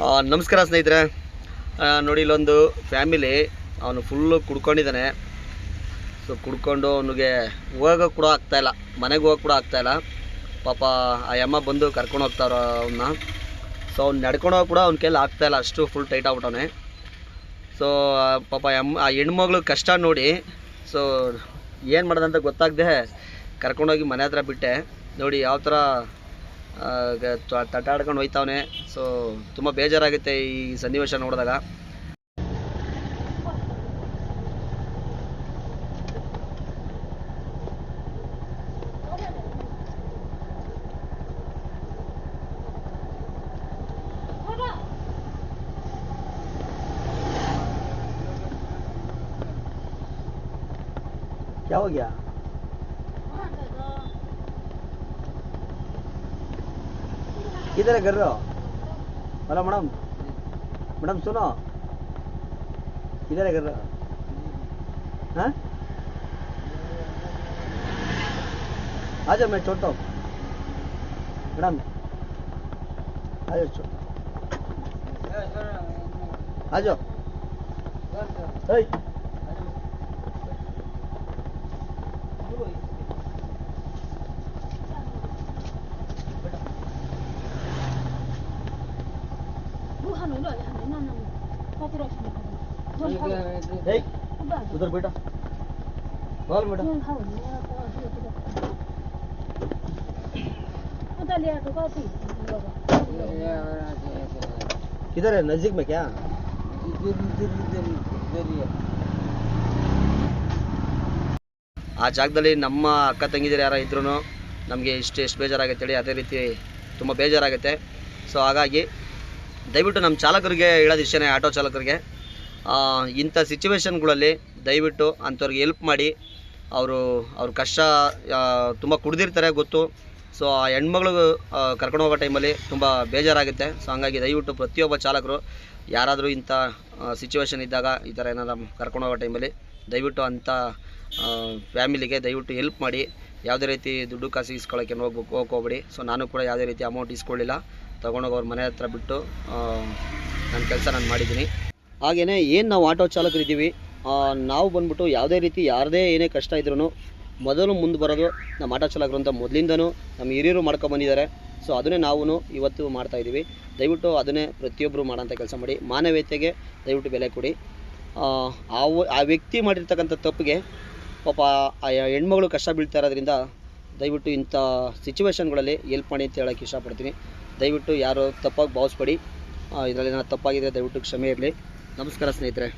ನಮಸ್ಕಾರ ಸ್ನೇಹಿತರೆ. ನೋಡಿ, ಇಲ್ಲೊಂದು ಫ್ಯಾಮಿಲಿ, ಅವನು ಫುಲ್ಲು ಕುಡ್ಕೊಂಡಿದ್ದಾನೆ. ಸೊ ಕುಡ್ಕೊಂಡು ಅವನಿಗೆ ಹೋಗೋಕೆ ಕೂಡ ಆಗ್ತಾಯಿಲ್ಲ, ಮನೆಗೆ ಹೋಗೋಕೆ ಕೂಡ ಆಗ್ತಾಯಿಲ್ಲ. ಪಾಪ ಆ ಅಮ್ಮ ಬಂದು ಕರ್ಕೊಂಡು ಹೋಗ್ತಾರ ಅವನ್ನ. ಸೊ ಅವ್ನು ನಡ್ಕೊಂಡು ಹೋಗಿ ಕೂಡ ಅವ್ನ ಕೈಲಿ ಆಗ್ತಾಯಿಲ್ಲ, ಅಷ್ಟು ಫುಲ್ ಟೈಟ್ ಆಗ್ಬಿಟ್ಟವನೆ. ಸೊ ಪಾಪ ಆ ಹೆಣ್ಮಗಳು ಕಷ್ಟ ನೋಡಿ, ಸೊ ಏನು ಮಾಡೋದಂತ ಗೊತ್ತಾಗದೆ ಕರ್ಕೊಂಡೋಗಿ ಮನೆ ಹತ್ರ ಬಿಟ್ಟೆ. ನೋಡಿ ಯಾವ ಥರ ತಟ್ಟಾಡ್ಕೊಂಡು ಹೋಯ್ತಾವನೆ. ಸೊ ತುಂಬ ಬೇಜಾರಾಗುತ್ತೆ ಈ ಸನ್ನಿವೇಶ ನೋಡಿದಾಗ. क्या हो गया? किधर कर रहे हो? हेलो मैडम, मैडम सुनो, किधर कर रहे हो? हाँ, आ जाओ, मैं छोड़ता हूँ मैडम, आ जाओ, आ जाओ। उधर बेटा, बोल बेटा, किधर है? नजदीक में क्या? ಆ ಜಾಗದಲ್ಲಿ ನಮ್ಮ ಅಕ್ಕ ತಂಗಿದಿರು ಯಾರೋ ಇದ್ರೂ ನಮಗೆ ಎಷ್ಟು ಬೇಜಾರಾಗುತ್ತೆ ಹೇಳಿ, ಅದೇ ರೀತಿ ತುಂಬ ಬೇಜಾರಾಗುತ್ತೆ. ಸೊ ಹಾಗಾಗಿ ದಯವಿಟ್ಟು ನಮ್ಮ ಚಾಲಕರಿಗೆ ಹೇಳೋದು ಇಷ್ಟೇ, ಆಟೋ ಚಾಲಕರಿಗೆ, ಇಂಥ ಸಿಚುವೇಶನ್ಗಳಲ್ಲಿ ದಯವಿಟ್ಟು ಅಂಥವ್ರಿಗೆ ಹೆಲ್ಪ್ ಮಾಡಿ. ಅವ್ರ ಕಷ್ಟ ತುಂಬ ಕುಡ್ದಿರ್ತಾರೆ ಗೊತ್ತು. ಸೊ ಆ ಹೆಣ್ಮಗಳು ಕರ್ಕೊಂಡು ಹೋಗೋ ಟೈಮಲ್ಲಿ ತುಂಬ ಬೇಜಾರಾಗುತ್ತೆ. ಸೊ ಹಂಗಾಗಿ ದಯವಿಟ್ಟು ಪ್ರತಿಯೊಬ್ಬ ಚಾಲಕರು ಯಾರಾದರೂ ಇಂಥ ಸಿಚುವೇಶನ್ ಇದ್ದಾಗ, ಈ ಥರ ಏನಾದ್ರು ಕರ್ಕೊಂಡು ಹೋಗೋ ಟೈಮಲ್ಲಿ ದಯವಿಟ್ಟು ಅಂಥ ಫ್ಯಾಮಿಲಿಗೆ ದಯವಿಟ್ಟು ಹೆಲ್ಪ್ ಮಾಡಿ. ಯಾವುದೇ ರೀತಿ ದುಡ್ಡು ಕಾಸು ಇಸ್ಕೊಳ್ಳೋಕ್ಕೆ ಹೋಗ್ಕೋಬೇಡಿ. ಸೊ ನಾನು ಕೂಡ ಯಾವುದೇ ರೀತಿ ಅಮೌಂಟ್ ಇಸ್ಕೊಳ್ಳಿಲ್ಲ, ತೊಗೊಂಡೋಗಿ ಅವ್ರ ಮನೆ ಹತ್ರ ಬಿಟ್ಟು ನನ್ನ ಕೆಲಸ ನಾನು ಮಾಡಿದ್ದೀನಿ. ಹಾಗೆಯೇ ಏನು ನಾವು ಆಟೋ ಚಾಲಕರಿದ್ದೀವಿ, ನಾವು ಬಂದ್ಬಿಟ್ಟು ಯಾವುದೇ ರೀತಿ ಯಾರದೇ ಏನೇ ಕಷ್ಟ ಇದ್ರೂ ಮೊದಲು ಮುಂದೆ ಬರೋದು ನಮ್ಮ ಆಟೋ ಚಾಲಕರು ಅಂತ ಮೊದಲಿಂದನೂ ನಮ್ಮ ಹಿರಿಯರು ಮಾಡ್ಕೊಂಬಂದಿದ್ದಾರೆ. ಸೊ ಅದನ್ನೇ ನಾವು ಇವತ್ತು ಮಾಡ್ತಾಯಿದ್ದೀವಿ. ದಯವಿಟ್ಟು ಅದನ್ನೇ ಪ್ರತಿಯೊಬ್ಬರು ಮಾಡೋಂಥ ಕೆಲಸ ಮಾಡಿ. ಮಾನವೀಯತೆಗೆ ದಯವಿಟ್ಟು ಬೆಲೆ ಕೊಡಿ. ಆ ವ್ಯಕ್ತಿ ಮಾಡಿರ್ತಕ್ಕಂಥ ತಪ್ಪಿಗೆ ಪಾಪ ಆ ಹೆಣ್ಮಗಳು ಕಷ್ಟ ಬೀಳ್ತಾ ಇರೋದ್ರಿಂದ ದಯವಿಟ್ಟು ಇಂಥ ಸಿಚುವೇಶನ್ಗಳಲ್ಲಿ ಹೆಲ್ಪ್ ಮಾಡಿ ಅಂತ ಹೇಳೋಕ್ಕೆ ಇಷ್ಟಪಡ್ತೀನಿ. ದಯವಿಟ್ಟು ಯಾರು ತಪ್ಪಾಗಿ ಭಾವಿಸ್ಬೇಡಿ. ಇದರಲ್ಲಿ ನಾನು ತಪ್ಪಾಗಿದ್ದರೆ ದಯವಿಟ್ಟು ಕ್ಷಮೆ ಇರಲಿ. ನಮಸ್ಕಾರ ಸ್ನೇಹಿತರೆ.